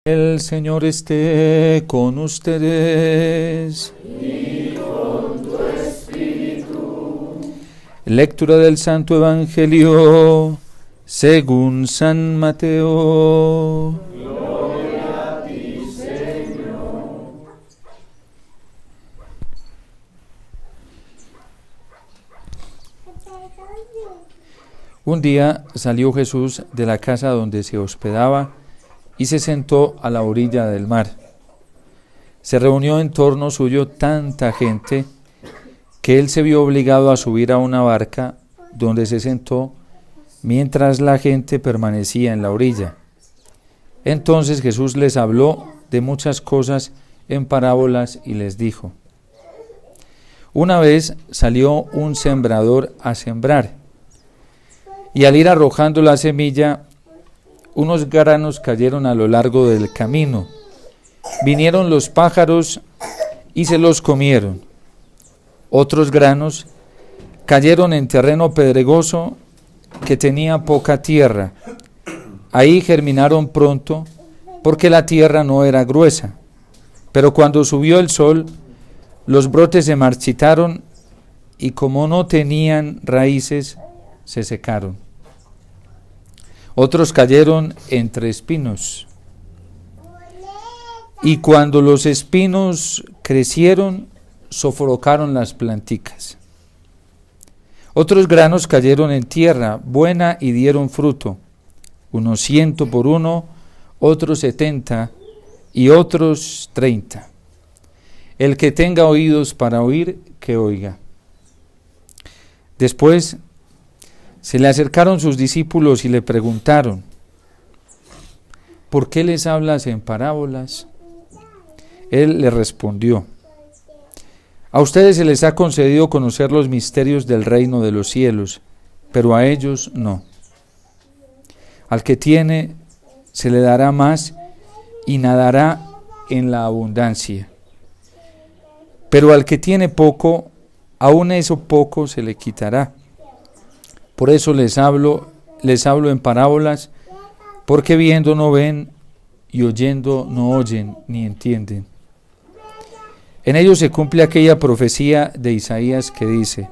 El Señor esté con ustedes. Y con tu espíritu. Lectura del Santo Evangelio según San Mateo. Gloria a ti, Señor. Un día salió Jesús de la casa donde se hospedaba y se sentó a la orilla del mar. Se reunió en torno suyo tanta gente que él se vio obligado a subir a una barca donde se sentó mientras la gente permanecía en la orilla. Entonces Jesús les habló de muchas cosas en parábolas y les dijo: Una vez salió un sembrador a sembrar, y al ir arrojando la semilla, unos granos cayeron a lo largo del camino. Vinieron los pájaros y se los comieron. Otros granos cayeron en terreno pedregoso que tenía poca tierra. Ahí germinaron pronto, porque la tierra no era gruesa. Pero cuando subió el sol, los brotes se marchitaron y como no tenían raíces, se secaron. Otros cayeron entre espinos, y cuando los espinos crecieron, sofocaron las planticas. Otros granos cayeron en tierra buena y dieron fruto, unos 100 por uno, otros 70 y otros 30. El que tenga oídos para oír, que oiga. Después se le acercaron sus discípulos y le preguntaron: ¿por qué les hablas en parábolas? Él les respondió: a ustedes se les ha concedido conocer los misterios del reino de los cielos, pero a ellos no. Al que tiene se le dará más y nadará en la abundancia. Pero al que tiene poco, aún eso poco se le quitará. Por eso les hablo en parábolas, porque viendo no ven y oyendo no oyen ni entienden. En ellos se cumple aquella profecía de Isaías que dice: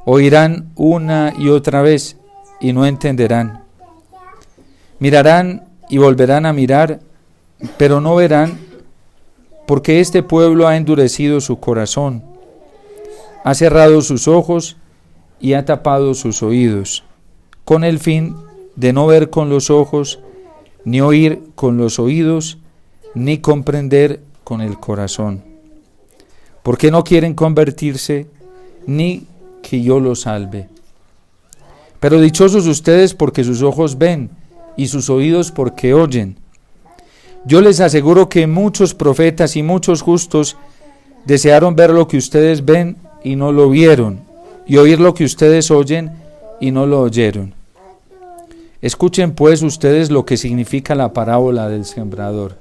oirán una y otra vez y no entenderán. Mirarán y volverán a mirar, pero no verán, porque este pueblo ha endurecido su corazón, ha cerrado sus ojos y ha tapado sus oídos, con el fin de no ver con los ojos, ni oír con los oídos, ni comprender con el corazón, porque no quieren convertirse, ni que yo los salve. Pero dichosos ustedes porque sus ojos ven, y sus oídos porque oyen. Yo les aseguro que muchos profetas y muchos justos desearon ver lo que ustedes ven y no lo vieron, y oír lo que ustedes oyen y no lo oyeron. Escuchen pues ustedes lo que significa la parábola del sembrador.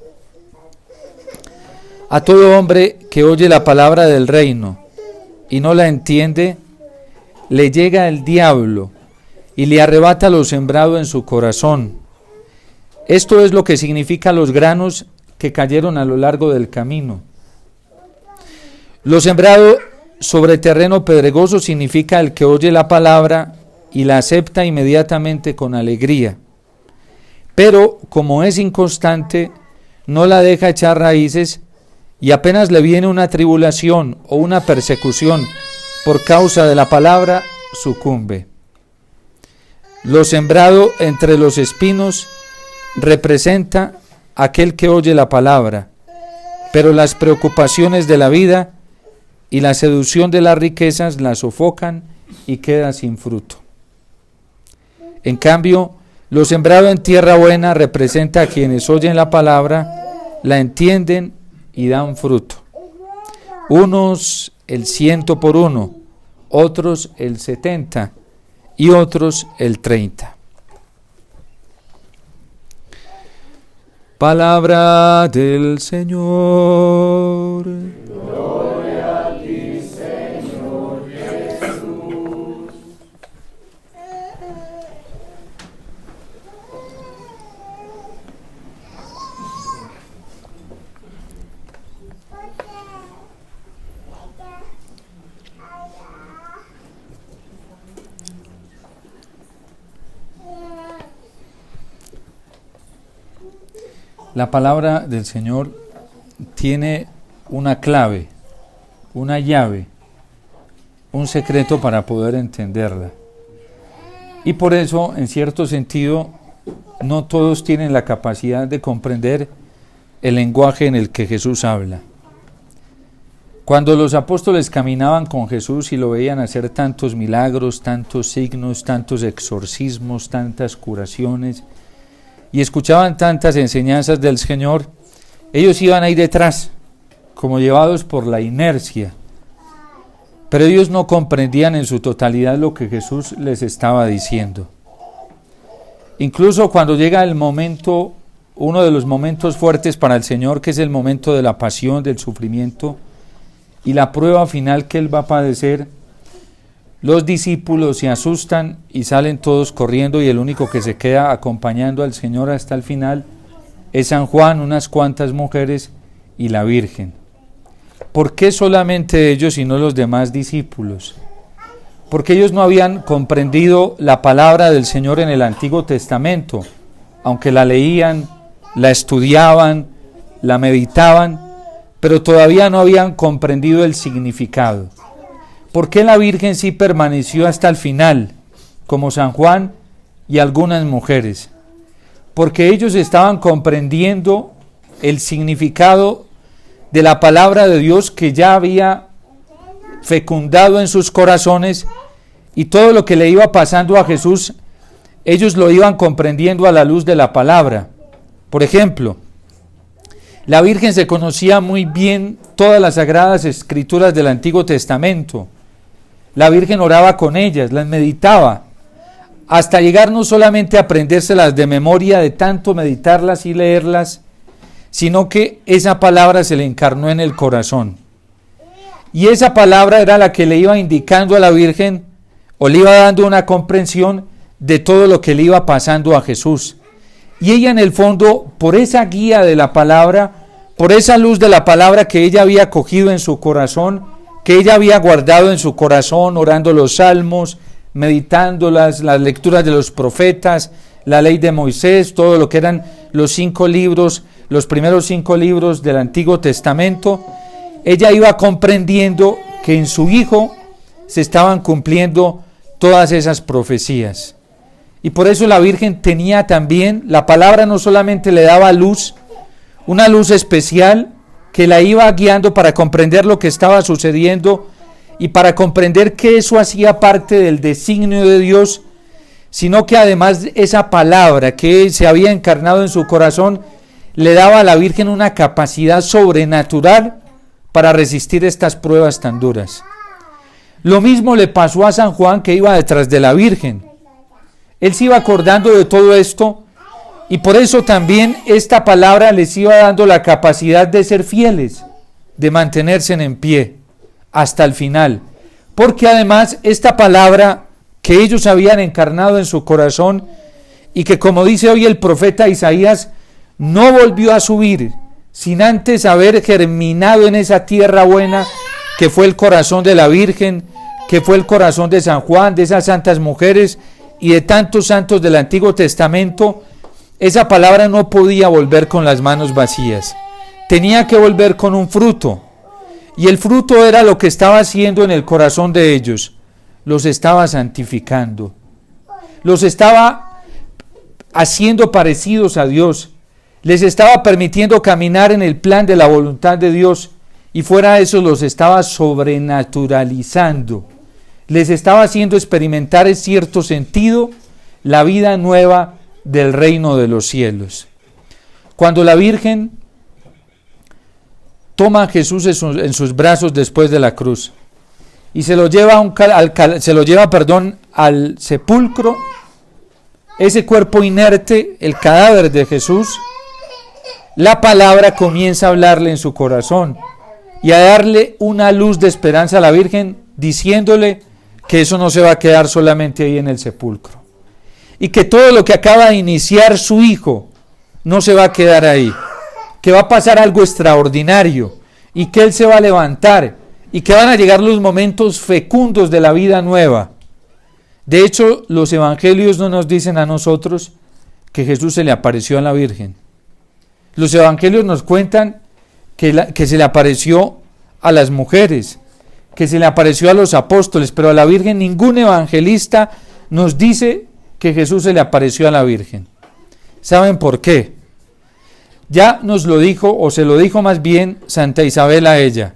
A todo hombre que oye la palabra del reino y no la entiende, le llega el diablo y le arrebata lo sembrado en su corazón. Esto es lo que significa los granos que cayeron a lo largo del camino. Lo sembrado sobre terreno pedregoso significa el que oye la palabra y la acepta inmediatamente con alegría. Pero como es inconstante, no la deja echar raíces y apenas le viene una tribulación o una persecución por causa de la palabra, sucumbe. Lo sembrado entre los espinos representa aquel que oye la palabra, pero las preocupaciones de la vida y la seducción de las riquezas la sofocan y queda sin fruto. En cambio, lo sembrado en tierra buena representa a quienes oyen la palabra, la entienden y dan fruto. Unos el 100 por uno, otros el 70 y otros el 30. Palabra del Señor. Gloria a ti, Señor Jesús. La palabra del Señor tiene una clave, una llave, un secreto para poder entenderla. Y por eso, en cierto sentido, no todos tienen la capacidad de comprender el lenguaje en el que Jesús habla. Cuando los apóstoles caminaban con Jesús y lo veían hacer tantos milagros, tantos signos, tantos exorcismos, tantas curaciones, y escuchaban tantas enseñanzas del Señor, ellos iban ahí detrás, como llevados por la inercia. Pero ellos no comprendían en su totalidad lo que Jesús les estaba diciendo. Incluso cuando llega el momento, uno de los momentos fuertes para el Señor, que es el momento de la pasión, del sufrimiento y la prueba final que Él va a padecer, los discípulos se asustan y salen todos corriendo, y el único que se queda acompañando al Señor hasta el final es San Juan, unas cuantas mujeres y la Virgen. ¿Por qué solamente ellos y no los demás discípulos? Porque ellos no habían comprendido la palabra del Señor en el Antiguo Testamento, aunque la leían, la estudiaban, la meditaban, pero todavía no habían comprendido el significado. ¿Por qué la Virgen sí permaneció hasta el final, como San Juan y algunas mujeres? Porque ellos estaban comprendiendo el significado de la palabra de Dios que ya había fecundado en sus corazones, y todo lo que le iba pasando a Jesús, ellos lo iban comprendiendo a la luz de la palabra. Por ejemplo, la Virgen se conocía muy bien todas las sagradas escrituras del Antiguo Testamento. La Virgen oraba con ellas, las meditaba, hasta llegar no solamente a aprendérselas de memoria de tanto meditarlas y leerlas, sino que esa palabra se le encarnó en el corazón. Y esa palabra era la que le iba indicando a la Virgen, o le iba dando una comprensión de todo lo que le iba pasando a Jesús. Y ella, en el fondo, por esa guía de la palabra, por esa luz de la palabra que ella había cogido en su corazón, que ella había guardado en su corazón, orando los salmos, meditando las lecturas de los profetas, la ley de Moisés, todo lo que eran los 5 libros, los primeros 5 libros del Antiguo Testamento, ella iba comprendiendo que en su Hijo se estaban cumpliendo todas esas profecías. Y por eso la Virgen tenía también, la palabra no solamente le daba luz, una luz especial que la iba guiando para comprender lo que estaba sucediendo y para comprender que eso hacía parte del designio de Dios, sino que además esa palabra que se había encarnado en su corazón le daba a la Virgen una capacidad sobrenatural para resistir estas pruebas tan duras. Lo mismo le pasó a San Juan, que iba detrás de la Virgen. Él se iba acordando de todo esto, y por eso también esta palabra les iba dando la capacidad de ser fieles, de mantenerse en pie hasta el final. Porque además esta palabra que ellos habían encarnado en su corazón, y que, como dice hoy el profeta Isaías, no volvió a subir sin antes haber germinado en esa tierra buena que fue el corazón de la Virgen, que fue el corazón de San Juan, de esas santas mujeres y de tantos santos del Antiguo Testamento. Esa palabra no podía volver con las manos vacías, tenía que volver con un fruto, y el fruto era lo que estaba haciendo en el corazón de ellos, los estaba santificando, los estaba haciendo parecidos a Dios, les estaba permitiendo caminar en el plan de la voluntad de Dios, y fuera de eso los estaba sobrenaturalizando, les estaba haciendo experimentar en cierto sentido la vida nueva del reino de los cielos. Cuando la Virgen toma a Jesús en sus brazos después de la cruz y se lo lleva al sepulcro, ese cuerpo inerte, el cadáver de Jesús, la palabra comienza a hablarle en su corazón y a darle una luz de esperanza a la Virgen, diciéndole que eso no se va a quedar solamente ahí en el sepulcro, y que todo lo que acaba de iniciar su Hijo no se va a quedar ahí, que va a pasar algo extraordinario, y que Él se va a levantar, y que van a llegar los momentos fecundos de la vida nueva. De hecho, los evangelios no nos dicen a nosotros que Jesús se le apareció a la Virgen. Los evangelios nos cuentan que se le apareció a las mujeres, que se le apareció a los apóstoles, pero a la Virgen ningún evangelista nos dice que Jesús se le apareció a la Virgen. ¿Saben por qué? Ya nos lo dijo, o se lo dijo más bien Santa Isabel a ella: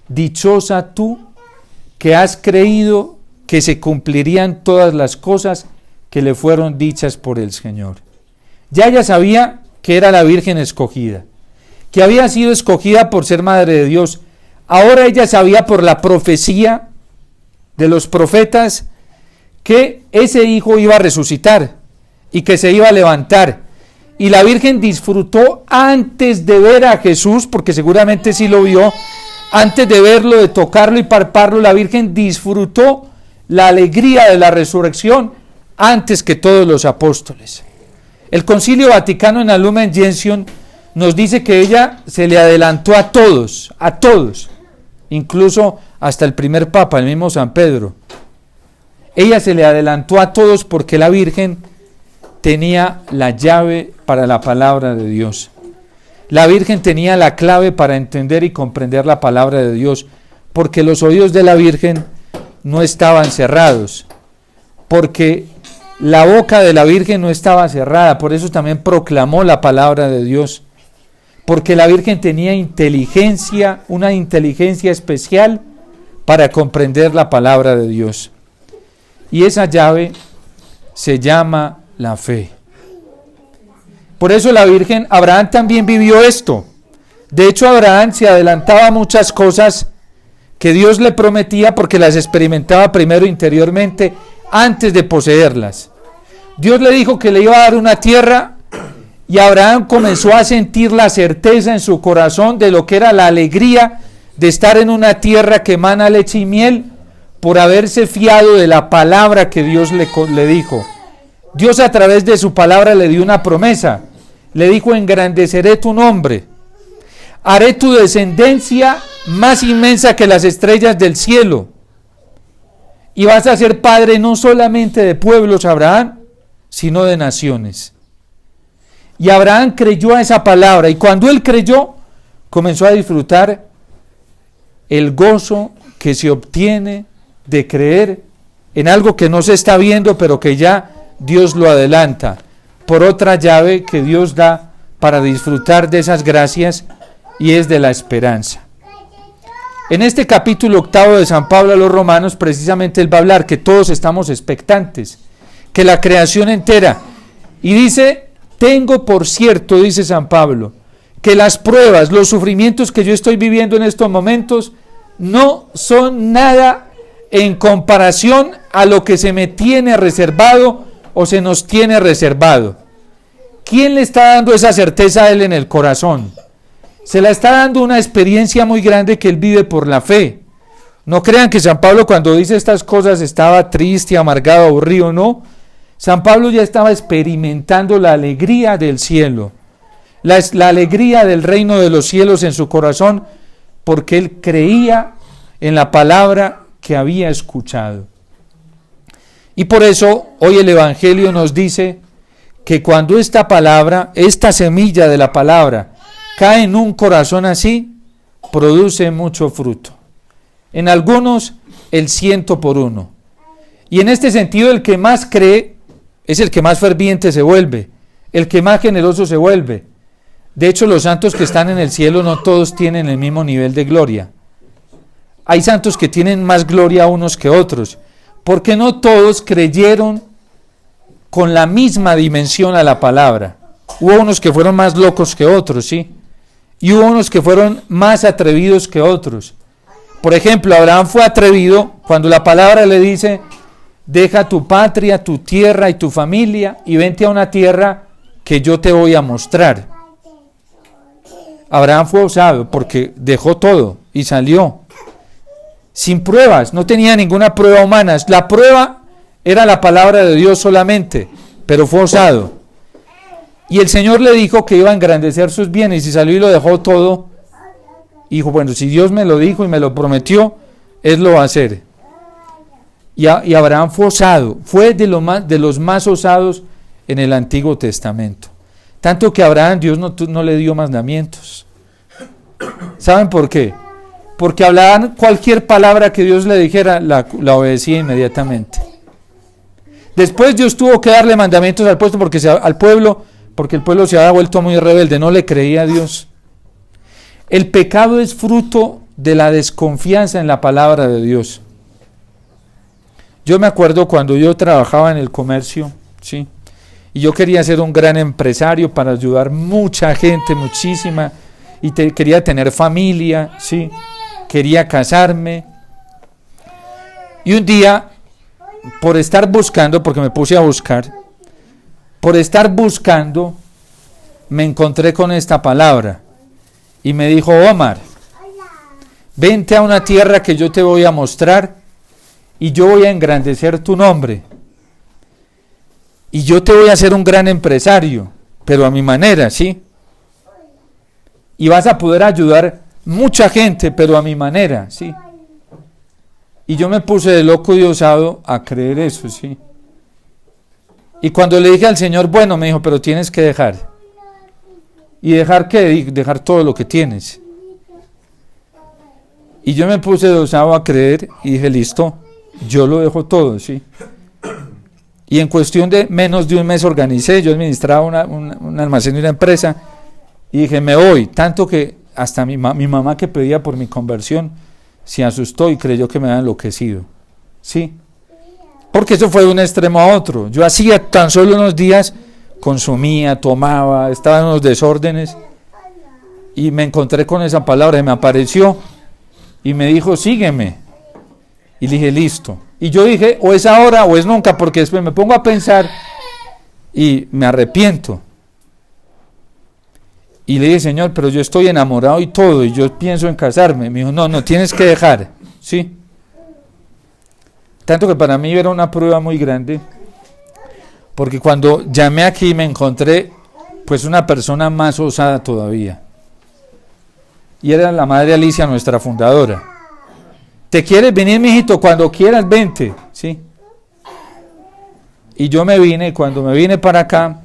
dichosa tú que has creído que se cumplirían todas las cosas que le fueron dichas por el Señor. Ya ella sabía que era la Virgen escogida, que había sido escogida por ser Madre de Dios. Ahora ella sabía por la profecía de los profetas que ese hijo iba a resucitar y que se iba a levantar. Y la Virgen disfrutó antes de ver a Jesús, porque seguramente sí lo vio, antes de verlo, de tocarlo y palparlo, la Virgen disfrutó la alegría de la resurrección antes que todos los apóstoles. El Concilio Vaticano en la Lumen Gentium nos dice que ella se le adelantó a todos, incluso hasta el primer Papa, el mismo San Pedro. Ella se le adelantó a todos porque la Virgen tenía la llave para la palabra de Dios. La Virgen tenía la clave para entender y comprender la palabra de Dios, porque los oídos de la Virgen no estaban cerrados, porque la boca de la Virgen no estaba cerrada, por eso también proclamó la palabra de Dios, porque la Virgen tenía inteligencia, una inteligencia especial para comprender la palabra de Dios. Y esa llave se llama la fe. Por eso la Virgen, Abraham también vivió esto. De hecho, Abraham se adelantaba a muchas cosas que Dios le prometía porque las experimentaba primero interiormente antes de poseerlas. Dios le dijo que le iba a dar una tierra y Abraham comenzó a sentir la certeza en su corazón de lo que era la alegría de estar en una tierra que emana leche y miel por haberse fiado de la palabra que Dios le dijo. Dios a través de su palabra le dio una promesa. Le dijo: engrandeceré tu nombre, haré tu descendencia más inmensa que las estrellas del cielo, y vas a ser padre no solamente de pueblos, Abraham, sino de naciones. Y Abraham creyó a esa palabra, y cuando él creyó, comenzó a disfrutar el gozo que se obtiene de creer en algo que no se está viendo, pero que ya Dios lo adelanta, por otra llave que Dios da para disfrutar de esas gracias, y es de la esperanza. En este capítulo 8 de San Pablo a los Romanos, precisamente él va a hablar que todos estamos expectantes, que la creación entera, y dice: tengo por cierto, dice San Pablo, que las pruebas, los sufrimientos que yo estoy viviendo en estos momentos no son nada en comparación a lo que se me tiene reservado o se nos tiene reservado. ¿Quién le está dando esa certeza a él en el corazón? Se la está dando una experiencia muy grande que él vive por la fe. No crean que San Pablo, cuando dice estas cosas, estaba triste, amargado, aburrido, no. San Pablo ya estaba experimentando la alegría del cielo, la alegría del reino de los cielos en su corazón, porque él creía en la palabra que había escuchado. Y por eso hoy el Evangelio nos dice que cuando esta palabra, esta semilla de la palabra, cae en un corazón así, produce mucho fruto. En algunos, el 100 por 1. Y en este sentido, el que más cree es el que más ferviente se vuelve, el que más generoso se vuelve. De hecho, los santos que están en el cielo no todos tienen el mismo nivel de gloria. Hay santos que tienen más gloria unos que otros, porque no todos creyeron con la misma dimensión a la palabra. Hubo unos que fueron más locos que otros, ¿sí? Y hubo unos que fueron más atrevidos que otros. Por ejemplo, Abraham fue atrevido cuando la palabra le dice: deja tu patria, tu tierra y tu familia y vente a una tierra que yo te voy a mostrar. Abraham fue osado porque dejó todo y salió sin pruebas, no tenía ninguna prueba humana. La prueba era la palabra de Dios solamente, pero fue osado. Y el Señor le dijo que iba a engrandecer sus bienes y salió y lo dejó todo. Y dijo: bueno, si Dios me lo dijo y me lo prometió, Él lo va a hacer. Y Abraham fue osado, fue de los más osados en el Antiguo Testamento. Tanto que a Abraham Dios no le dio mandamientos. ¿Saben por qué? Porque hablaban cualquier palabra que Dios le dijera, la obedecía inmediatamente. Después Dios tuvo que darle mandamientos al pueblo, porque el pueblo se había vuelto muy rebelde, no le creía a Dios. El pecado es fruto de la desconfianza en la palabra de Dios. Yo me acuerdo cuando yo trabajaba en el comercio, ¿sí? Y yo quería ser un gran empresario para ayudar mucha gente, muchísima, y quería tener familia, ¿sí? Quería casarme. Y un día, por estar buscando, porque me puse a buscar, por estar buscando, me encontré con esta palabra. Y me dijo: Omar, vente a una tierra que yo te voy a mostrar y yo voy a engrandecer tu nombre. Y yo te voy a hacer un gran empresario, pero a mi manera, ¿sí? Y vas a poder ayudar mucha gente, pero a mi manera, ¿sí? Y yo me puse de loco y osado a creer eso, ¿sí? Y cuando le dije al Señor, bueno, me dijo, pero tienes que dejar. ¿Y dejar qué? Dejar todo lo que tienes. Y yo me puse de osado a creer y dije, listo, yo lo dejo todo, ¿sí? Y en cuestión de menos de un mes organicé, yo administraba un almacén de una empresa, y dije, me voy, tanto que hasta mi mamá, que pedía por mi conversión, se asustó y creyó que me había enloquecido, ¿sí? Porque eso fue de un extremo a otro. Yo hacía tan solo unos días, consumía, tomaba, estaba en unos desórdenes, y me encontré con esa palabra, y me apareció, y me dijo, sígueme, y le dije, listo. Y yo dije, o es ahora o es nunca, porque después me pongo a pensar y me arrepiento. Y le dije, Señor, pero yo estoy enamorado y todo, y yo pienso en casarme. Me dijo, no, tienes que dejar, ¿sí? Tanto que para mí era una prueba muy grande, porque cuando llamé aquí me encontré pues una persona más osada todavía. Y era la madre Alicia, nuestra fundadora. ¿Te quieres venir, mijito? Cuando quieras, vente, ¿sí? Y yo me vine, cuando me vine para acá,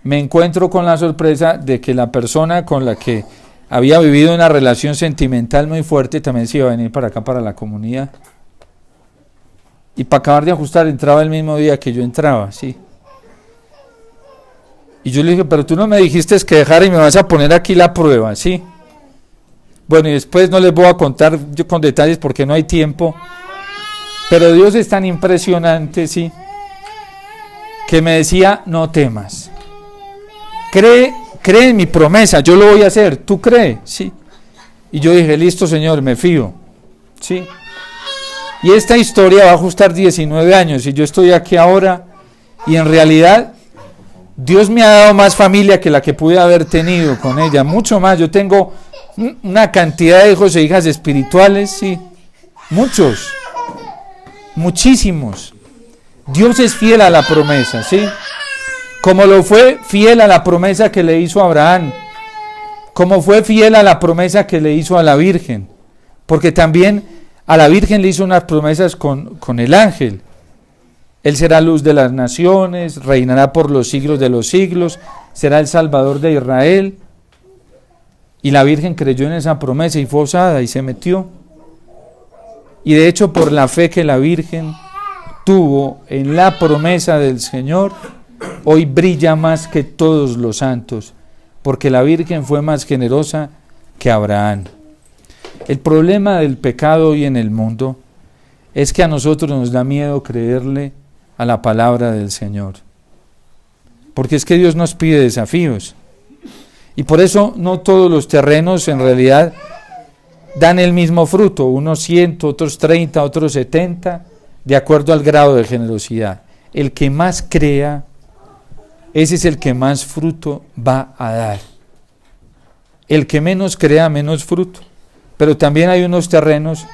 me encuentro con la sorpresa de que la persona con la que había vivido una relación sentimental muy fuerte también se iba a venir para acá, para la comunidad. Y para acabar de ajustar, entraba el mismo día que yo entraba, ¿sí? Y yo le dije, pero tú no me dijiste que dejara y me vas a poner aquí la prueba, ¿sí? Bueno, y después no les voy a contar yo con detalles porque no hay tiempo, pero Dios es tan impresionante, ¿sí? Que me decía, no temas, cree en mi promesa, yo lo voy a hacer, tú cree, ¿sí? Y yo dije, listo, Señor, me fío, ¿sí? Y esta historia va a ajustar 19 años y yo estoy aquí ahora, y en realidad Dios me ha dado más familia que la que pude haber tenido con ella, mucho más. Yo tengo una cantidad de hijos e hijas espirituales, sí, muchos, muchísimos. Dios es fiel a la promesa, ¿sí? Como lo fue fiel a la promesa que le hizo a Abraham, como fue fiel a la promesa que le hizo a la Virgen, porque también a la Virgen le hizo unas promesas con el ángel. Él será luz de las naciones, reinará por los siglos de los siglos, será el Salvador de Israel. Y la Virgen creyó en esa promesa y fue osada y se metió. Y de hecho, por la fe que la Virgen tuvo en la promesa del Señor, hoy brilla más que todos los santos, porque la Virgen fue más generosa que Abraham. El problema del pecado hoy en el mundo es que a nosotros nos da miedo creerle a la palabra del Señor, porque es que Dios nos pide desafíos, y por eso no todos los terrenos en realidad dan el mismo fruto, unos 100, otros 30, otros 70, de acuerdo al grado de generosidad. El que más crea, ese es el que más fruto va a dar. El que menos crea, menos fruto. Pero también hay unos terrenos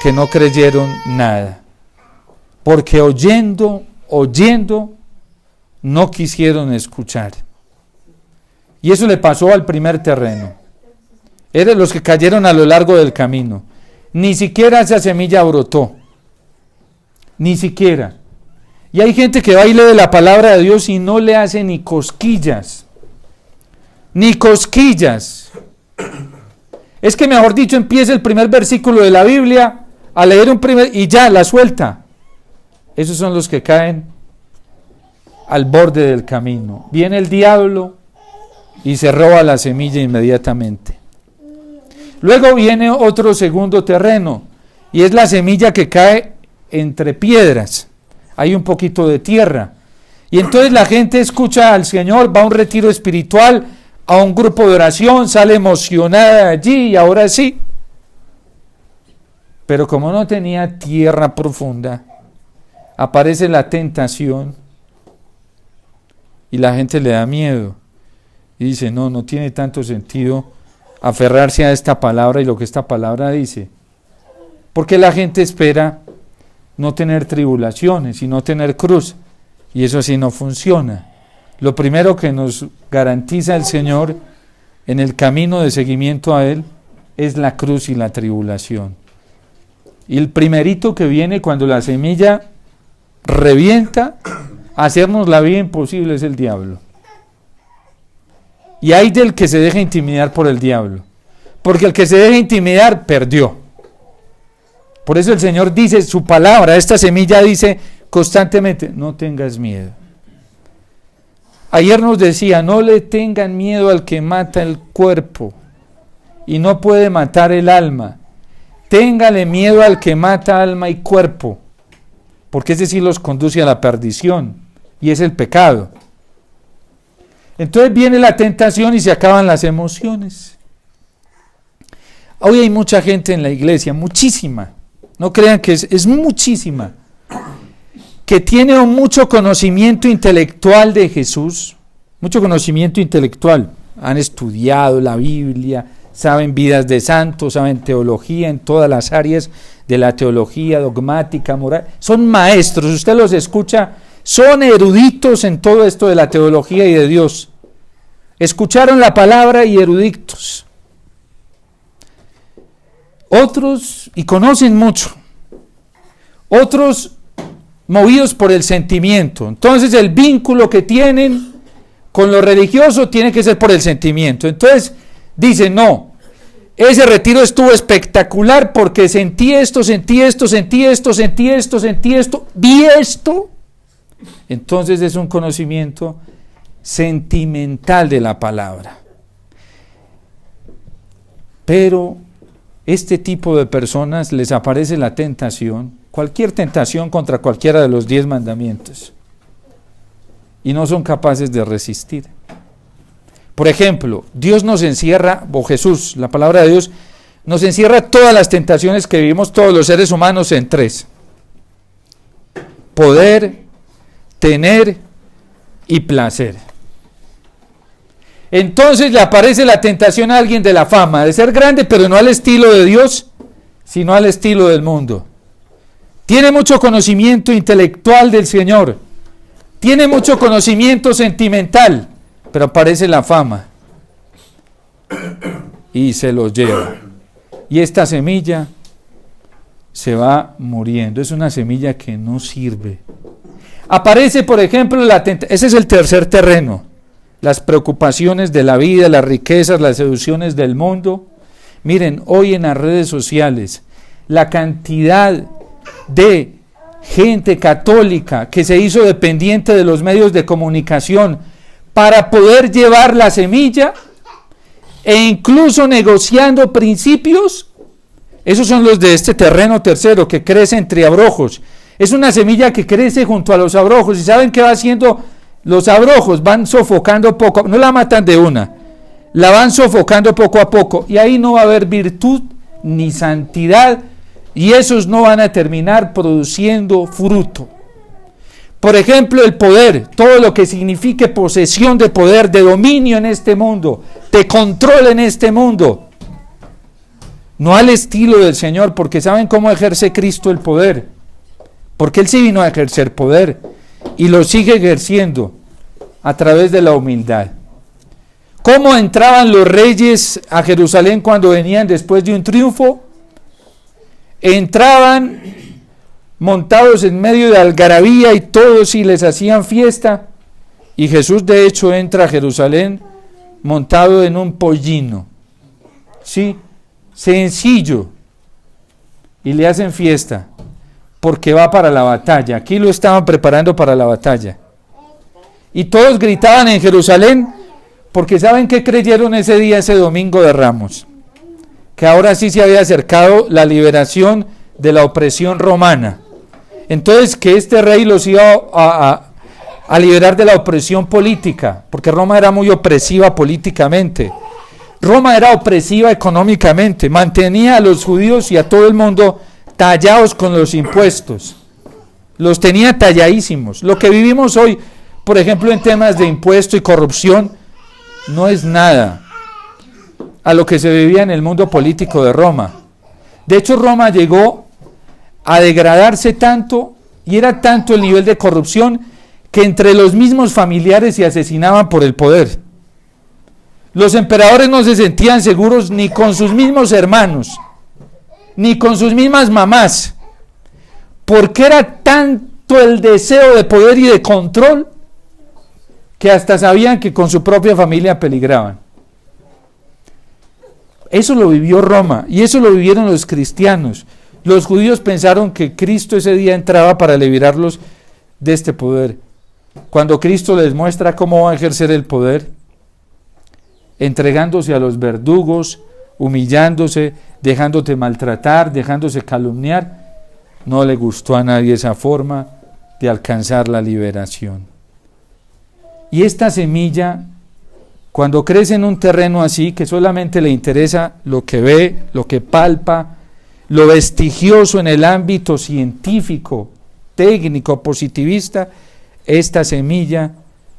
que no creyeron nada, porque oyendo, no quisieron escuchar. Y eso le pasó al primer terreno. Eran los que cayeron a lo largo del camino. Ni siquiera esa semilla brotó, ni siquiera. Y hay gente que va y lee la palabra de Dios y no le hace ni cosquillas. Ni cosquillas. Es que, mejor dicho, empieza el primer versículo de la Biblia a leer un primer y ya la suelta. Esos son los que caen al borde del camino. Viene el diablo y se roba la semilla inmediatamente. Luego viene otro segundo terreno y es la semilla que cae entre piedras. Hay un poquito de tierra. Y entonces la gente escucha al Señor, va a un retiro espiritual, a un grupo de oración, sale emocionada de allí y ahora sí. Pero como no tenía tierra profunda, aparece la tentación y la gente le da miedo. Y dice, no tiene tanto sentido aferrarse a esta palabra y lo que esta palabra dice. Porque la gente espera no tener tribulaciones y no tener cruz. Y eso así no funciona. Lo primero que nos garantiza el Señor en el camino de seguimiento a Él es la cruz y la tribulación. Y el primerito que viene cuando la semilla revienta a hacernos la vida imposible es el diablo. Y hay del que se deja intimidar por el diablo. Porque el que se deja intimidar perdió. Por eso el Señor dice, su palabra, esta semilla dice constantemente, no tengas miedo. Ayer nos decía, no le tengan miedo al que mata el cuerpo y no puede matar el alma. Téngale miedo al que mata alma y cuerpo, porque ese sí los conduce a la perdición y es el pecado. Entonces viene la tentación y se acaban las emociones. Hoy hay mucha gente en la iglesia, muchísima, no crean que es muchísima, que tiene mucho conocimiento intelectual de Jesús, mucho conocimiento intelectual, han estudiado la Biblia, saben vidas de santos, saben teología en todas las áreas de la teología, dogmática, moral, son maestros, usted los escucha, son eruditos en todo esto de la teología y de Dios, escucharon la palabra y eruditos. Otros, y conocen mucho, otros movidos por el sentimiento. Entonces el vínculo que tienen con lo religioso tiene que ser por el sentimiento. Entonces dicen, no, ese retiro estuvo espectacular porque sentí esto, vi esto. Entonces es un conocimiento sentimental de la palabra. Pero este tipo de personas les aparece la tentación, cualquier tentación contra cualquiera de los 10 mandamientos, y no son capaces de resistir. Por ejemplo, Dios nos encierra, o Jesús, la palabra de Dios, nos encierra todas las tentaciones que vivimos todos los seres humanos en 3. Poder, tener y placer. Entonces le aparece la tentación a alguien de la fama, de ser grande, pero no al estilo de Dios, sino al estilo del mundo. Tiene mucho conocimiento intelectual del Señor, tiene mucho conocimiento sentimental, pero aparece la fama y se los lleva. Y esta semilla se va muriendo, es una semilla que no sirve. Aparece, por ejemplo, la tentación, ese es el tercer terreno. Las preocupaciones de la vida, las riquezas, las seducciones del mundo. Miren, hoy en las redes sociales, la cantidad de gente católica que se hizo dependiente de los medios de comunicación para poder llevar la semilla e incluso negociando principios, esos son los de este terreno tercero que crece entre abrojos. Es una semilla que crece junto a los abrojos y ¿saben qué va haciendo? Los abrojos van sofocando poco, no la matan de una, la van sofocando poco a poco y ahí no va a haber virtud ni santidad y esos no van a terminar produciendo fruto. Por ejemplo, el poder, todo lo que signifique posesión de poder, de dominio en este mundo, de control en este mundo, no al estilo del Señor, porque ¿saben cómo ejerce Cristo el poder? Porque Él sí vino a ejercer poder y lo sigue ejerciendo a través de la humildad. ¿Cómo entraban los reyes a Jerusalén cuando venían después de un triunfo? Entraban montados en medio de algarabía y todos y les hacían fiesta. Y Jesús de hecho entra a Jerusalén montado en un pollino, ¿sí? Sencillo, y le hacen fiesta porque va para la batalla. Aquí lo estaban preparando para la batalla. Y todos gritaban en Jerusalén porque ¿saben qué creyeron ese día, ese domingo de Ramos? Que ahora sí se había acercado la liberación de la opresión romana. Entonces que este rey los iba a liberar de la opresión política, porque Roma era muy opresiva políticamente. Roma era opresiva económicamente, mantenía a los judíos y a todo el mundo tallados con los impuestos. Los tenía talladísimos. Lo que vivimos hoy, por ejemplo, en temas de impuesto y corrupción, no es nada a lo que se vivía en el mundo político de Roma. De hecho, Roma llegó a degradarse tanto, y era tanto el nivel de corrupción, que entre los mismos familiares se asesinaban por el poder. Los emperadores no se sentían seguros ni con sus mismos hermanos, ni con sus mismas mamás, porque era tanto el deseo de poder y de control, que hasta sabían que con su propia familia peligraban. Eso lo vivió Roma, y eso lo vivieron los cristianos. Los judíos pensaron que Cristo ese día entraba para liberarlos de este poder. Cuando Cristo les muestra cómo va a ejercer el poder, entregándose a los verdugos, humillándose, dejándote maltratar, dejándose calumniar, no le gustó a nadie esa forma de alcanzar la liberación. Y esta semilla, cuando crece en un terreno así, que solamente le interesa lo que ve, lo que palpa, lo vestigioso en el ámbito científico, técnico, positivista, esta semilla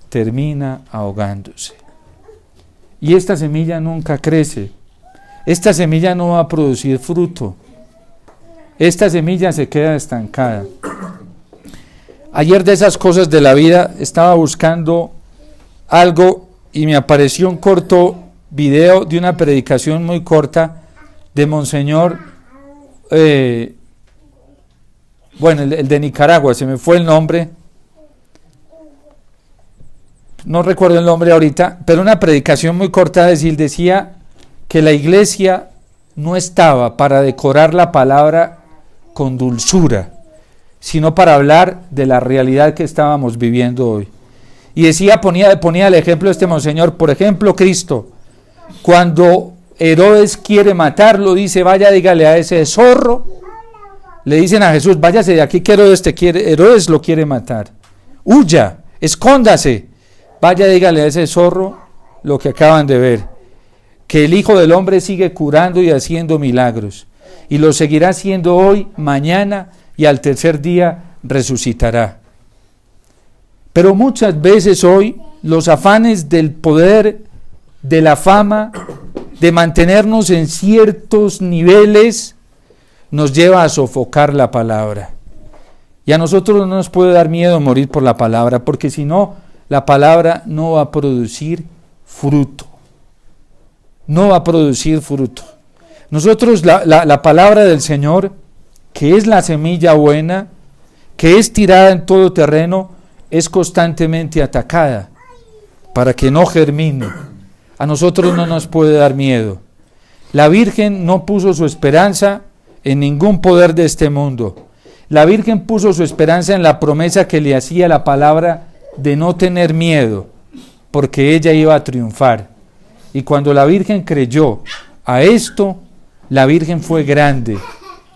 termina ahogándose. Y esta semilla nunca crece. Esta semilla no va a producir fruto. Esta semilla se queda estancada. Ayer, de esas cosas de la vida, estaba buscando algo y me apareció un corto video de una predicación muy corta de Monseñor, el de Nicaragua, se me fue el nombre, no recuerdo el nombre ahorita, pero una predicación muy corta decía que la iglesia no estaba para decorar la palabra con dulzura, sino para hablar de la realidad que estábamos viviendo hoy. Y ponía el ejemplo de este monseñor, por ejemplo, Cristo, cuando Herodes quiere matarlo, dice, vaya, dígale a ese zorro, le dicen a Jesús, váyase de aquí que Herodes lo quiere matar, huya, escóndase, vaya, dígale a ese zorro lo que acaban de ver, que el Hijo del Hombre sigue curando y haciendo milagros, y lo seguirá haciendo hoy, mañana, y al tercer día resucitará. Pero muchas veces hoy los afanes del poder, de la fama, de mantenernos en ciertos niveles, nos lleva a sofocar la palabra. Y a nosotros no nos puede dar miedo morir por la palabra, porque si no, la palabra no va a producir fruto. No va a producir fruto. Nosotros, la palabra del Señor, que es la semilla buena, que es tirada en todo terreno, es constantemente atacada para que no germine. A nosotros no nos puede dar miedo. La Virgen no puso su esperanza en ningún poder de este mundo. La Virgen puso su esperanza en la promesa que le hacía la palabra de no tener miedo, porque ella iba a triunfar. Y cuando la Virgen creyó a esto, la Virgen fue grande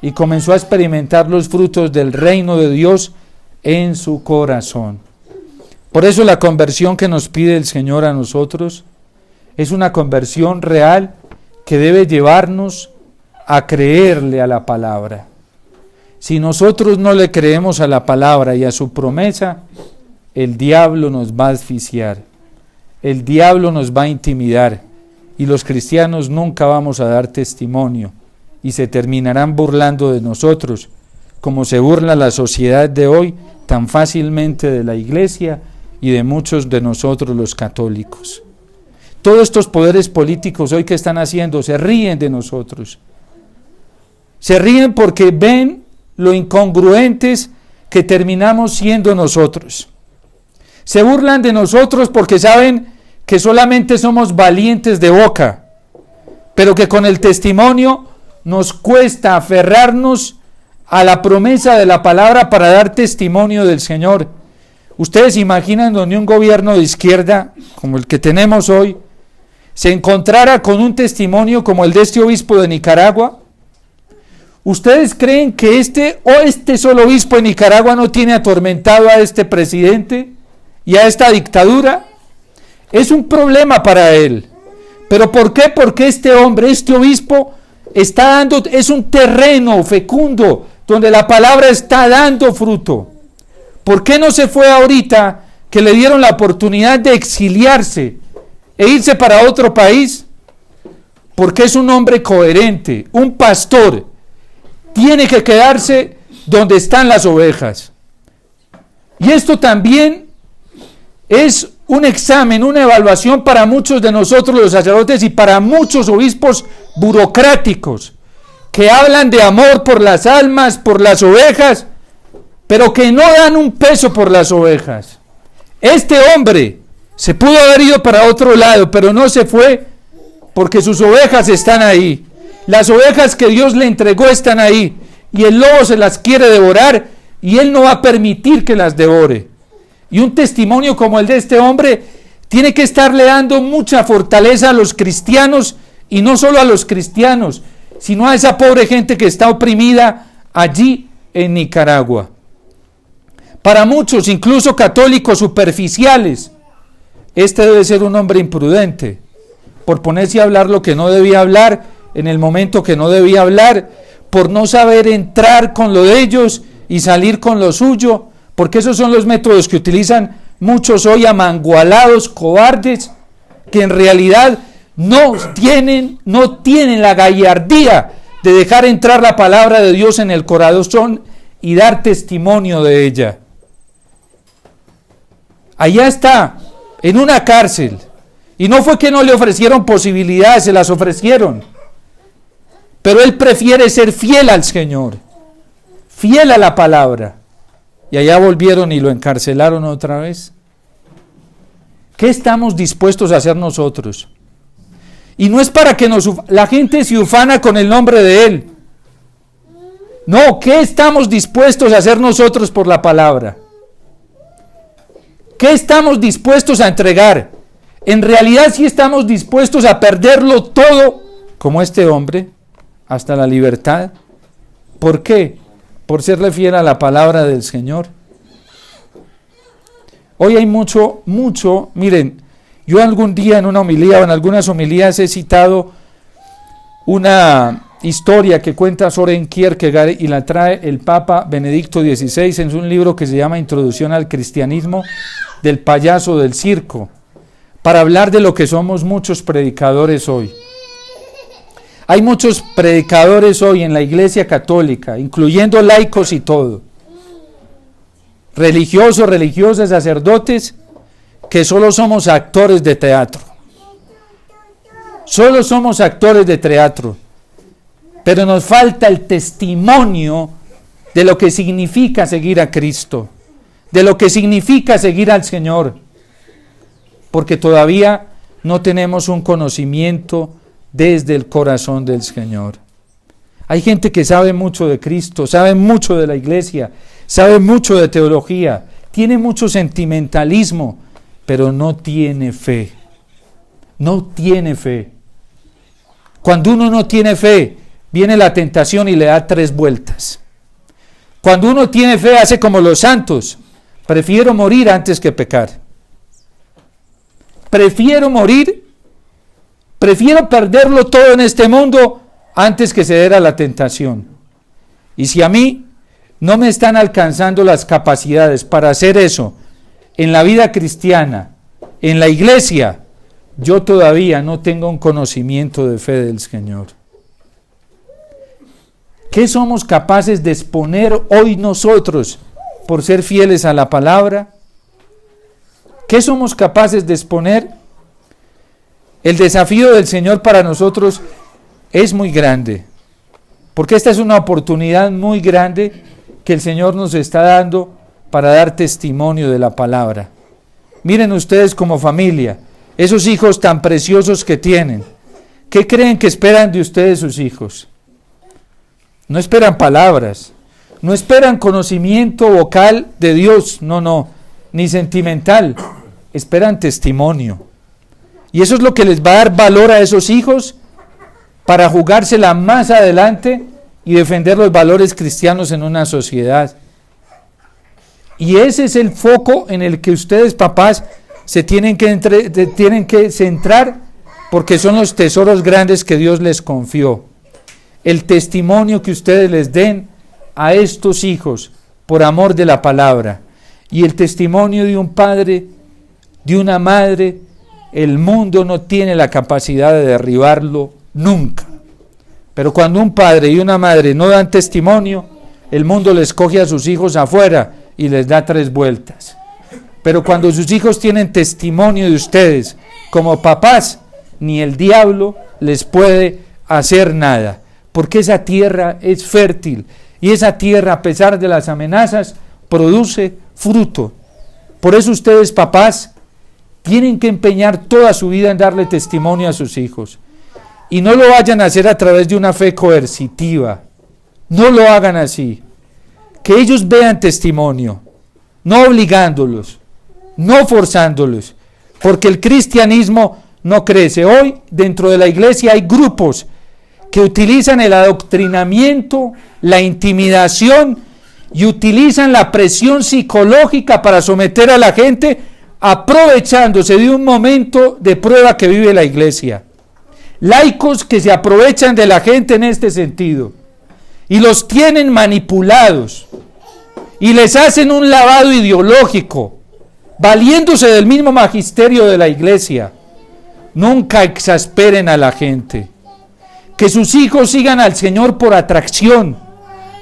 y comenzó a experimentar los frutos del reino de Dios en su corazón. Por eso la conversión que nos pide el Señor a nosotros es una conversión real que debe llevarnos a creerle a la palabra. Si nosotros no le creemos a la palabra y a su promesa, el diablo nos va a asfixiar, el diablo nos va a intimidar y los cristianos nunca vamos a dar testimonio y se terminarán burlando de nosotros, como se burla la sociedad de hoy tan fácilmente de la iglesia y de muchos de nosotros los católicos. Todos estos poderes políticos hoy que están haciendo se ríen de nosotros. Se ríen porque ven lo incongruentes que terminamos siendo nosotros. Se burlan de nosotros porque saben que solamente somos valientes de boca, pero que con el testimonio nos cuesta aferrarnos a la promesa de la palabra para dar testimonio del Señor. Ustedes imaginan donde un gobierno de izquierda, como el que tenemos hoy, se encontrara con un testimonio como el de este obispo de Nicaragua. ¿Ustedes creen que este solo obispo de Nicaragua no tiene atormentado a este presidente y a esta dictadura? Es un problema para él. ¿Pero por qué? Porque este hombre, este obispo, es un terreno fecundo donde la palabra está dando fruto. ¿Por qué no se fue ahorita que le dieron la oportunidad de exiliarse e irse para otro país? Porque es un hombre coherente, un pastor. Tiene que quedarse donde están las ovejas. Y esto también es un examen, una evaluación para muchos de nosotros los sacerdotes y para muchos obispos burocráticos que hablan de amor por las almas, por las ovejas, pero que no dan un peso por las ovejas. Este hombre se pudo haber ido para otro lado, pero no se fue porque sus ovejas están ahí. Las ovejas que Dios le entregó están ahí y el lobo se las quiere devorar y él no va a permitir que las devore. Y un testimonio como el de este hombre tiene que estarle dando mucha fortaleza a los cristianos, y no solo a los cristianos, sino a esa pobre gente que está oprimida allí en Nicaragua. Para muchos, incluso católicos superficiales, este debe ser un hombre imprudente, por ponerse a hablar lo que no debía hablar, en el momento que no debía hablar, por no saber entrar con lo de ellos y salir con lo suyo, porque esos son los métodos que utilizan muchos hoy amangualados, cobardes, que en realidad no tienen la gallardía de dejar entrar la palabra de Dios en el corazón y dar testimonio de ella. Allá está, en una cárcel, y no fue que no le ofrecieron posibilidades, se las ofrecieron, pero él prefiere ser fiel al Señor, fiel a la palabra. Y allá volvieron y lo encarcelaron otra vez. ¿Qué estamos dispuestos a hacer nosotros? Y no es para que la gente se ufana con el nombre de Él. No, ¿qué estamos dispuestos a hacer nosotros por la palabra? ¿Qué estamos dispuestos a entregar? En realidad sí estamos dispuestos a perderlo todo, como este hombre, hasta la libertad. ¿Por qué? Por serle fiel a la palabra del Señor. Hoy hay mucho, miren, yo algún día en una homilía o en algunas homilías he citado una historia que cuenta Søren Kierkegaard y la trae el Papa Benedicto XVI en un libro que se llama Introducción al Cristianismo, del payaso del circo, para hablar de lo que somos muchos predicadores hoy. Hay muchos predicadores hoy en la Iglesia Católica, incluyendo laicos y todo, religiosos, religiosas, sacerdotes, que solo somos actores de teatro. Solo somos actores de teatro, pero nos falta el testimonio de lo que significa seguir a Cristo, de lo que significa seguir al Señor, porque todavía no tenemos un conocimiento desde el corazón del Señor. Hay gente que sabe mucho de Cristo, sabe mucho de la iglesia, sabe mucho de teología, tiene mucho sentimentalismo, pero no tiene fe. No tiene fe. Cuando uno no tiene fe, viene la tentación y le da 3 vueltas. Cuando uno tiene fe, hace como los santos: prefiero morir antes que pecar. Prefiero morir, prefiero perderlo todo en este mundo antes que ceder a la tentación. Y si a mí no me están alcanzando las capacidades para hacer eso en la vida cristiana, en la iglesia, yo todavía no tengo un conocimiento de fe del Señor. ¿Qué somos capaces de exponer hoy nosotros por ser fieles a la palabra? ¿Qué somos capaces de exponer? El desafío del Señor para nosotros es muy grande. porque esta es una oportunidad muy grande que el Señor nos está dando para dar testimonio de la palabra. Miren ustedes como familia, esos hijos tan preciosos que tienen, ¿qué creen que esperan de ustedes sus hijos? No esperan palabras, no esperan conocimiento vocal de Dios, no, ni sentimental, esperan testimonio. Y eso es lo que les va a dar valor a esos hijos para jugársela más adelante y defender los valores cristianos en una sociedad. Y ese es el foco en el que ustedes, papás, se tienen que centrar, porque son los tesoros grandes que Dios les confió. El testimonio que ustedes les den a estos hijos por amor de la palabra. Y el testimonio de un padre, de una madre, el mundo no tiene la capacidad de derribarlo nunca. Pero cuando un padre y una madre no dan testimonio, el mundo les coge a sus hijos afuera y les da 3 vueltas. Pero cuando sus hijos tienen testimonio de ustedes como papás, ni el diablo les puede hacer nada, porque esa tierra es fértil y esa tierra, a pesar de las amenazas, produce fruto. Por eso ustedes, papás, tienen que empeñar toda su vida en darle testimonio a sus hijos. Y no lo vayan a hacer a través de una fe coercitiva. No lo hagan así. Que ellos vean testimonio, no obligándolos, no forzándolos, porque el cristianismo no crece. Hoy dentro de la iglesia hay grupos que utilizan el adoctrinamiento, la intimidación y utilizan la presión psicológica para someter a la gente, aprovechándose de un momento de prueba que vive la iglesia. Laicos que se aprovechan de la gente en este sentido y los tienen manipulados y les hacen un lavado ideológico, valiéndose del mismo magisterio de la iglesia. Nunca exasperen a la gente. Que sus hijos sigan al Señor por atracción,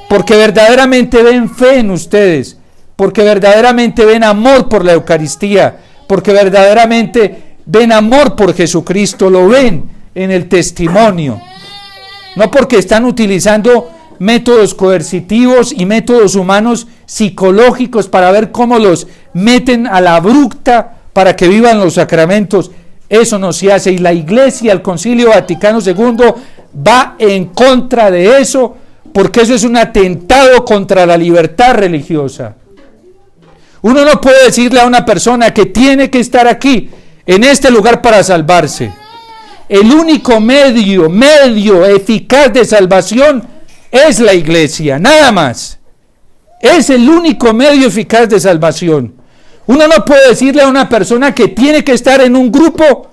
porque verdaderamente ven fe en ustedes, porque verdaderamente ven amor por la Eucaristía, porque verdaderamente ven amor por Jesucristo, lo ven en el testimonio. No porque están utilizando métodos coercitivos y métodos humanos psicológicos para ver cómo los meten a la abrupta para que vivan los sacramentos. Eso no se hace, y la Iglesia, el Concilio Vaticano II, va en contra de eso, porque eso es un atentado contra la libertad religiosa. Uno no puede decirle a una persona que tiene que estar aquí, en este lugar, para salvarse. El único medio eficaz de salvación es la iglesia, nada más. Es el único medio eficaz de salvación. Uno no puede decirle a una persona que tiene que estar en un grupo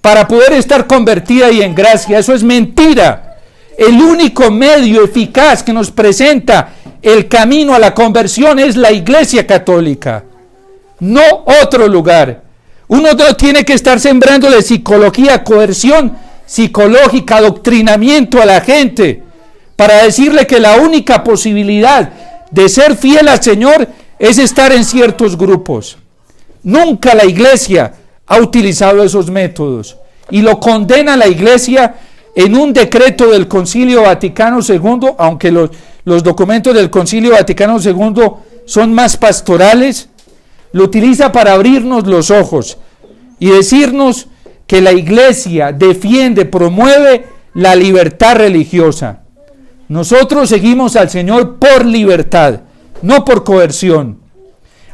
para poder estar convertida y en gracia. Eso es mentira. El único medio eficaz que nos presenta el camino a la conversión es la Iglesia Católica, no otro lugar. Uno no tiene que estar sembrándole psicología, coerción psicológica, adoctrinamiento a la gente para decirle que la única posibilidad de ser fiel al Señor es estar en ciertos grupos. Nunca la Iglesia ha utilizado esos métodos, y lo condena la Iglesia en un decreto del Concilio Vaticano II, aunque los documentos del Concilio Vaticano II son más pastorales. Lo utiliza para abrirnos los ojos y decirnos que la Iglesia defiende, promueve la libertad religiosa. Nosotros seguimos al Señor por libertad, no por coerción.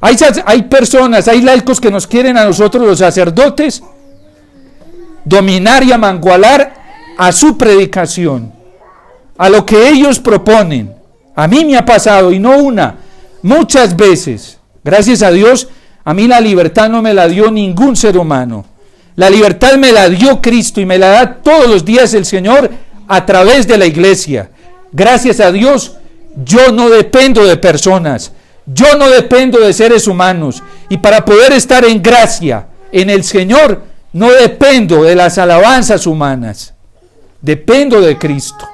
Hay personas, hay laicos que nos quieren a nosotros, los sacerdotes, dominar y amangualar a su predicación, a lo que ellos proponen. A mí me ha pasado, y no una, muchas veces. Gracias a Dios, a mí la libertad no me la dio ningún ser humano. La libertad me la dio Cristo, y me la da todos los días el Señor a través de la iglesia. Gracias a Dios, yo no dependo de personas, yo no dependo de seres humanos, y para poder estar en gracia en el Señor, no dependo de las alabanzas humanas, dependo de Cristo.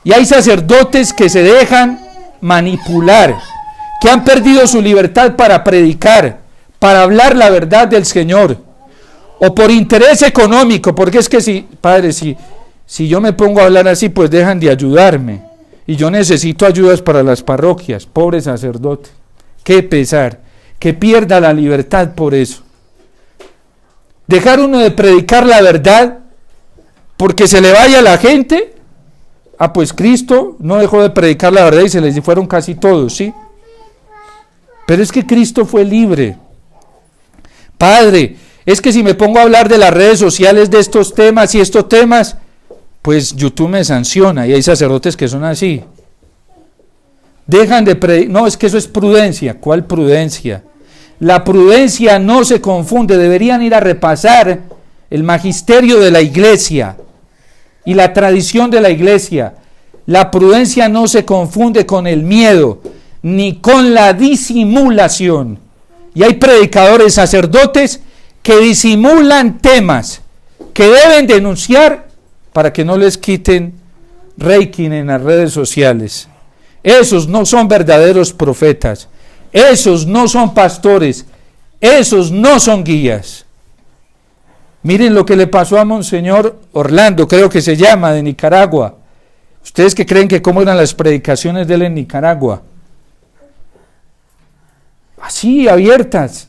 Y hay sacerdotes que se dejan manipular, que han perdido su libertad para predicar, para hablar la verdad del Señor, o por interés económico, porque es que si, padre, si Si yo me pongo a hablar así, pues dejan de ayudarme. Y yo necesito ayudas para las parroquias, pobre sacerdote. Qué pesar, que pierda la libertad por eso. Dejar uno de predicar la verdad porque se le vaya a la gente. Ah, pues Cristo no dejó de predicar la verdad y se les fueron casi todos, ¿sí? Pero es que Cristo fue libre. Padre, es que si me pongo a hablar de las redes sociales de estos temas y estos temas, pues YouTube me sanciona y hay sacerdotes que son así. Dejan de predicar. No, es que eso es prudencia. ¿Cuál prudencia? La prudencia no se confunde. Deberían ir a repasar el magisterio de la iglesia y la tradición de la iglesia. La prudencia no se confunde con el miedo ni con la disimulación. Y hay predicadores, sacerdotes que disimulan temas que deben denunciar para que no les quiten rating en las redes sociales. Esos no son verdaderos profetas, esos no son pastores, esos no son guías. Miren lo que le pasó a Monseñor Orlando, creo que se llama, de Nicaragua. ¿Ustedes qué creen que cómo eran las predicaciones de él en Nicaragua? Así, abiertas,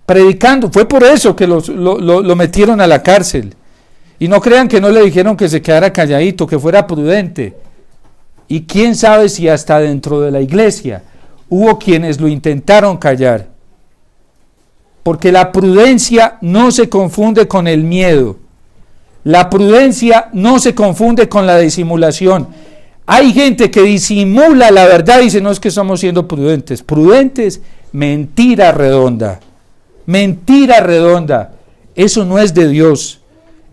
predicando. Fue por eso que lo metieron a la cárcel. Y no crean que no le dijeron que se quedara calladito, que fuera prudente. Y quién sabe si hasta dentro de la iglesia hubo quienes lo intentaron callar. Porque la prudencia no se confunde con el miedo. La prudencia no se confunde con la disimulación. Hay gente que disimula la verdad y dice, no, es que estamos siendo prudentes. Prudentes, mentira redonda. Mentira redonda. Eso no es de Dios.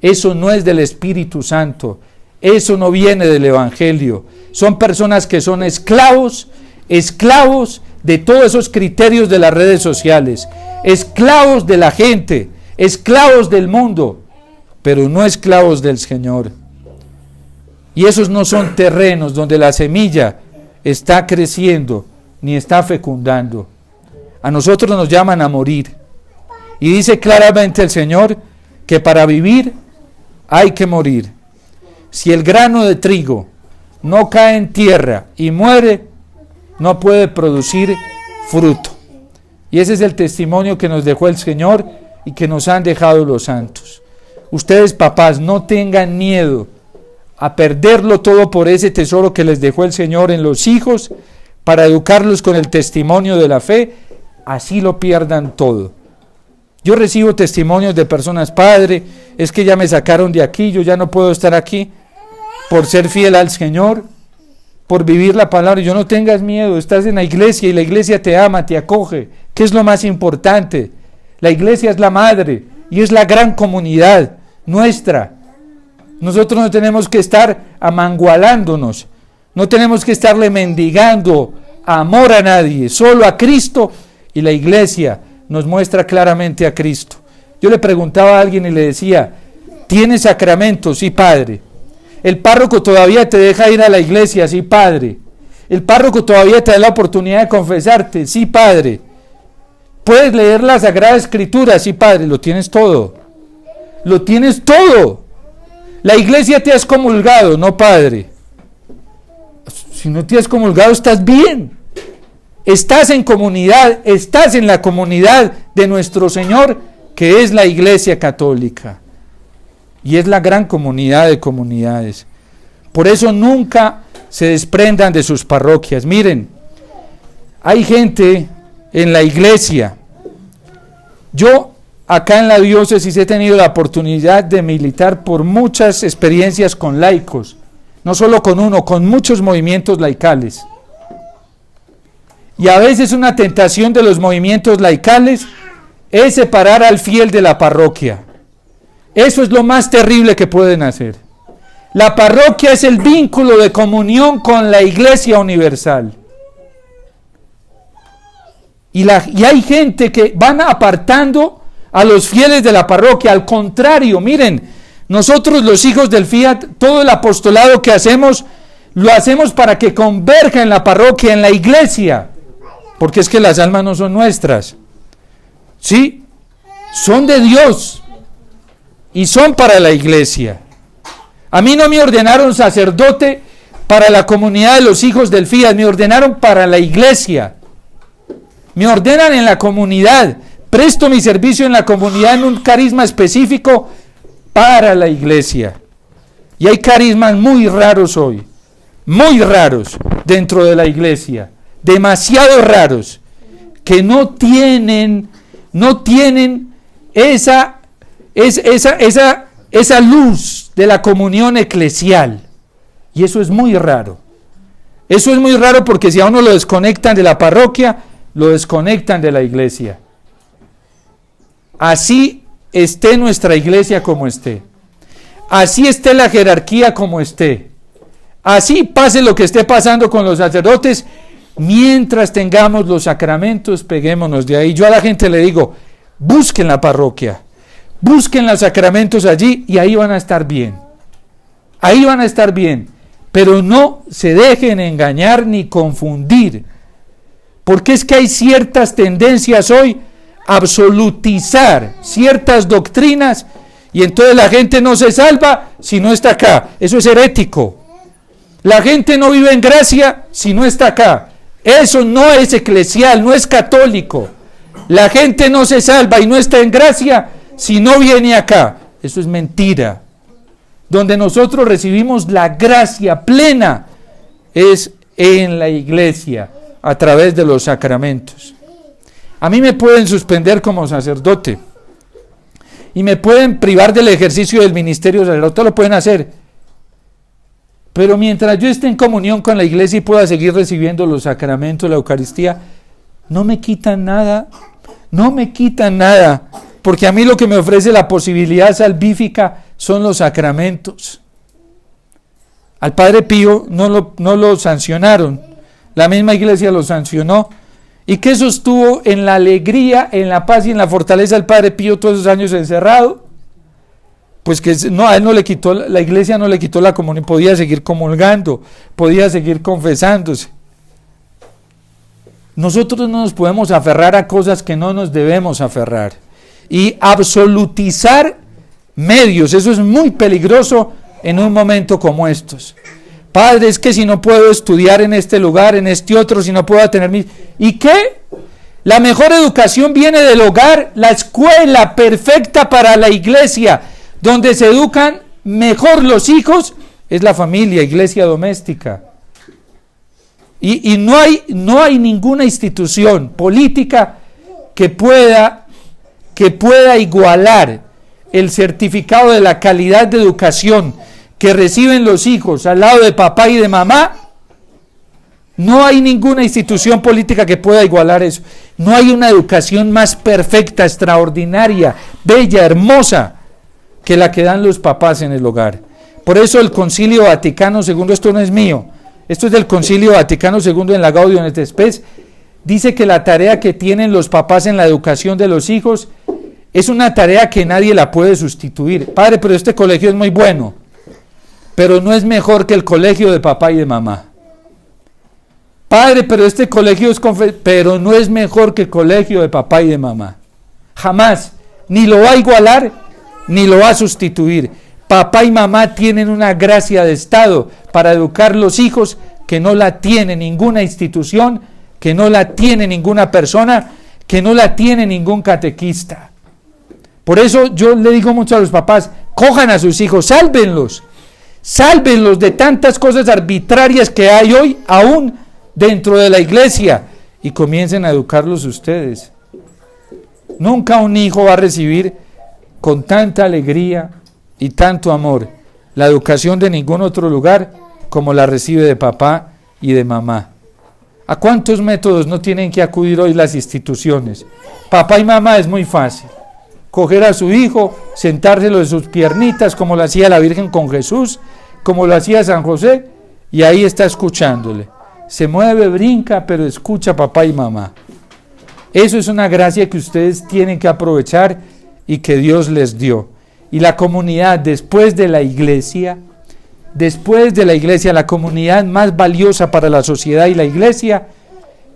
Eso no es del Espíritu Santo. Eso no viene del Evangelio. Son personas que son esclavos de todos esos criterios de las redes sociales, esclavos de la gente, esclavos del mundo, pero no esclavos del Señor. Y esos no son terrenos donde la semilla está creciendo ni está fecundando. A nosotros nos llaman a morir. Y dice claramente el Señor que para vivir hay que morir. Si el grano de trigo no cae en tierra y muere, no puede producir fruto. Y ese es el testimonio que nos dejó el Señor y que nos han dejado los santos. Ustedes, papás, no tengan miedo a perderlo todo por ese tesoro que les dejó el Señor en los hijos, para educarlos con el testimonio de la fe, así lo pierdan todo. Yo recibo testimonios de personas, padre, es que ya me sacaron de aquí, yo ya no puedo estar aquí, por ser fiel al Señor, por vivir la palabra. Yo no tengas miedo, estás en la iglesia y la iglesia te ama, te acoge. ¿Qué es lo más importante? La iglesia es la madre y es la gran comunidad nuestra. Nosotros no tenemos que estar amangualándonos, no tenemos que estarle mendigando amor a nadie, solo a Cristo, y la iglesia nos muestra claramente a Cristo. Yo le preguntaba a alguien y le decía, ¿tienes sacramentos? Sí, padre. El párroco todavía te deja ir a la iglesia, sí, padre. El párroco todavía te da la oportunidad de confesarte, sí, padre. Puedes leer la Sagrada Escritura, sí, padre. Lo tienes todo. Lo tienes todo. La iglesia te has comulgado, no, padre. Si no te has comulgado, estás bien. Estás en comunidad, estás en la comunidad de nuestro Señor, que es la Iglesia Católica. Y es la gran comunidad de comunidades. Por eso nunca se desprendan de sus parroquias. Miren, hay gente en la iglesia. Yo acá en la diócesis he tenido la oportunidad de militar por muchas experiencias con laicos. No solo con uno, con muchos movimientos laicales. Y a veces una tentación de los movimientos laicales es separar al fiel de la parroquia. Eso es lo más terrible que pueden hacer. La parroquia es el vínculo de comunión con la Iglesia universal. Y hay gente que van apartando a los fieles de la parroquia. Al contrario, miren, nosotros los hijos del Fiat, todo el apostolado que hacemos, lo hacemos para que converja en la parroquia, en la iglesia. Porque es que las almas no son nuestras. ¿Sí? Son de Dios. Y son para la iglesia. A mí no me ordenaron sacerdote para la comunidad de los hijos del Fiat, me ordenaron para la iglesia. Me ordenan en la comunidad, presto mi servicio en la comunidad en un carisma específico para la iglesia. Y hay carismas muy raros hoy, muy raros dentro de la iglesia, demasiado raros, que no tienen esa luz de la comunión eclesial. Y eso es muy raro. Eso es muy raro porque si a uno lo desconectan de la parroquia, lo desconectan de la iglesia. Así esté nuestra iglesia como esté. Así esté la jerarquía como esté. Así pase lo que esté pasando con los sacerdotes. Mientras tengamos los sacramentos, peguémonos de ahí. Yo a la gente le digo, busquen la parroquia, busquen los sacramentos allí y ahí van a estar bien. Ahí van a estar bien. Pero no se dejen engañar ni confundir. Porque es que hay ciertas tendencias hoy a absolutizar ciertas doctrinas y entonces la gente no se salva si no está acá. Eso es herético. La gente no vive en gracia si no está acá. Eso no es eclesial, no es católico. La gente no se salva y no está en gracia si no viene acá. Eso es mentira. Donde nosotros recibimos la gracia plena es en la iglesia, a través de los sacramentos. A mí me pueden suspender como sacerdote y me pueden privar del ejercicio del ministerio sacerdotal, lo pueden hacer. Pero mientras yo esté en comunión con la iglesia y pueda seguir recibiendo los sacramentos, la Eucaristía, no me quitan nada, porque a mí lo que me ofrece la posibilidad salvífica son los sacramentos. Al Padre Pío no lo sancionaron, la misma iglesia lo sancionó. ¿Y qué sostuvo en la alegría, en la paz y en la fortaleza del Padre Pío todos esos años encerrado? Pues que no, a él no le quitó, la iglesia no le quitó la comunión, podía seguir comulgando, podía seguir confesándose. Nosotros no nos podemos aferrar a cosas que no nos debemos aferrar. Y absolutizar medios, eso es muy peligroso en un momento como estos. Padre, es que si no puedo estudiar en este lugar, en este otro, si no puedo tener mis... ¿Y qué? La mejor educación viene del hogar, la escuela perfecta para la iglesia, donde se educan mejor los hijos, es la familia, iglesia doméstica. Y no hay ninguna institución política que pueda igualar el certificado de la calidad de educación que reciben los hijos al lado de papá y de mamá. No hay ninguna institución política que pueda igualar eso. No hay una educación más perfecta, extraordinaria, bella, hermosa que la que dan los papás en el hogar. Por eso el Concilio Vaticano II, esto no es mío, esto es del Concilio Vaticano II en la Gaudium et Spes, dice que la tarea que tienen los papás en la educación de los hijos es una tarea que nadie la puede sustituir. Padre, pero este colegio es muy bueno, pero no es mejor que el colegio de papá y de mamá. Padre, pero este colegio es pero no es mejor que el colegio de papá y de mamá. Jamás, ni lo va a igualar, ni lo va a sustituir. Papá y mamá tienen una gracia de Estado para educar los hijos que no la tiene ninguna institución, que no la tiene ninguna persona, que no la tiene ningún catequista. Por eso yo le digo mucho a los papás, cojan a sus hijos, sálvenlos de tantas cosas arbitrarias que hay hoy, aún dentro de la iglesia, y comiencen a educarlos ustedes. Nunca un hijo va a recibir con tanta alegría y tanto amor la educación de ningún otro lugar como la recibe de papá y de mamá. ¿A cuántos métodos no tienen que acudir hoy las instituciones? Papá y mamá es muy fácil. Coger a su hijo, sentárselo de sus piernitas como lo hacía la Virgen con Jesús, como lo hacía San José, y ahí está escuchándole. Se mueve, brinca, pero escucha a papá y mamá. Eso es una gracia que ustedes tienen que aprovechar y que Dios les dio. Y la comunidad después de la iglesia, la comunidad más valiosa para la sociedad y la iglesia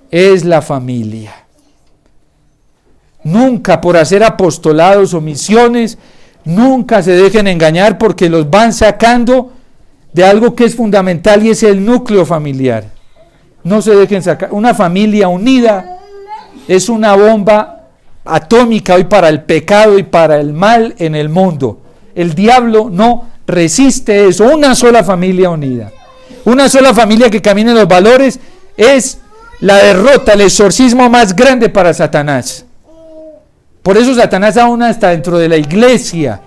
es la familia. Nunca por hacer apostolados o misiones, Nunca se dejen engañar porque los van sacando de algo que es fundamental y es el núcleo familiar. No se dejen sacar. Una familia unida es una bomba atómica hoy para el pecado y para el mal en el mundo. El diablo no resiste eso. Una sola familia unida, una sola familia que camine en los valores es la derrota, el exorcismo más grande para Satanás. Por eso Satanás aún hasta dentro de la iglesia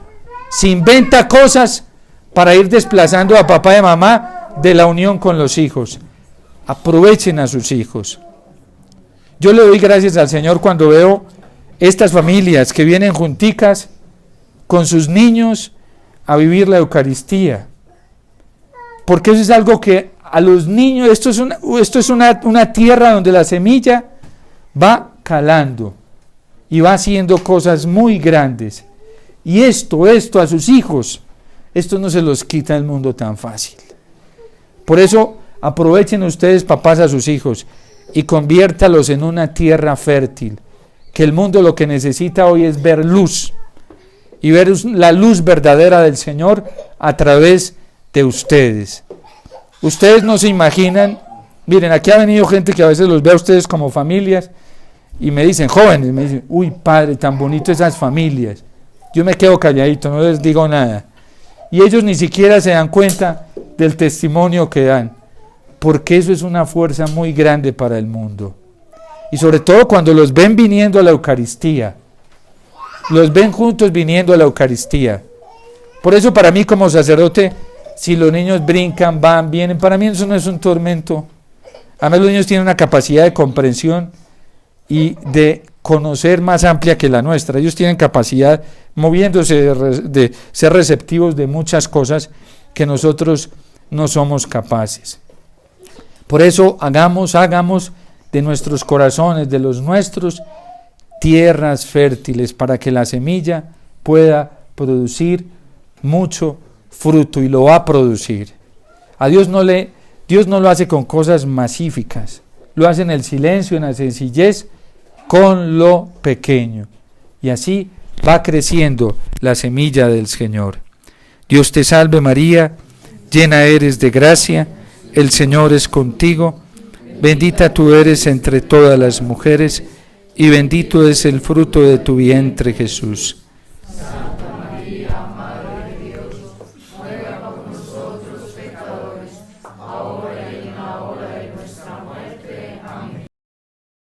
se inventa cosas para ir desplazando a papá y mamá de la unión con los hijos. Aprovechen a sus hijos. Yo le doy gracias al Señor cuando veo estas familias que vienen junticas con sus niños a vivir la Eucaristía. Porque eso es algo que a los niños, esto es una tierra donde la semilla va calando y va haciendo cosas muy grandes. Y esto a sus hijos, esto no se los quita el mundo tan fácil. Por eso aprovechen ustedes, papás, a sus hijos y conviértalos en una tierra fértil. Que el mundo lo que necesita hoy es ver luz y ver la luz verdadera del Señor a través de ustedes. Ustedes no se imaginan, miren, aquí ha venido gente que a veces los ve a ustedes como familias y me dicen, jóvenes, me dicen, uy padre, tan bonito esas familias. Yo me quedo calladito, no les digo nada. Y ellos ni siquiera se dan cuenta del testimonio que dan, porque eso es una fuerza muy grande para el mundo. Y sobre todo cuando los ven viniendo a la Eucaristía, los ven juntos viniendo a la Eucaristía. Por eso para mí como sacerdote, si los niños brincan, van, vienen, para mí eso no es un tormento. Además los niños tienen una capacidad de comprensión y de conocer más amplia que la nuestra. Ellos tienen capacidad, moviéndose, de ser receptivos de muchas cosas que nosotros no somos capaces. Por eso hagamos de nuestros corazones, de los nuestros, tierras fértiles para que la semilla pueda producir mucho fruto, y lo va a producir. A Dios no lo hace con cosas masíficas, lo hace en el silencio, en la sencillez, con lo pequeño, y así va creciendo la semilla del Señor. Dios te salve María, llena eres de gracia, el Señor es contigo, bendita tú eres entre todas las mujeres, y bendito es el fruto de tu vientre Jesús.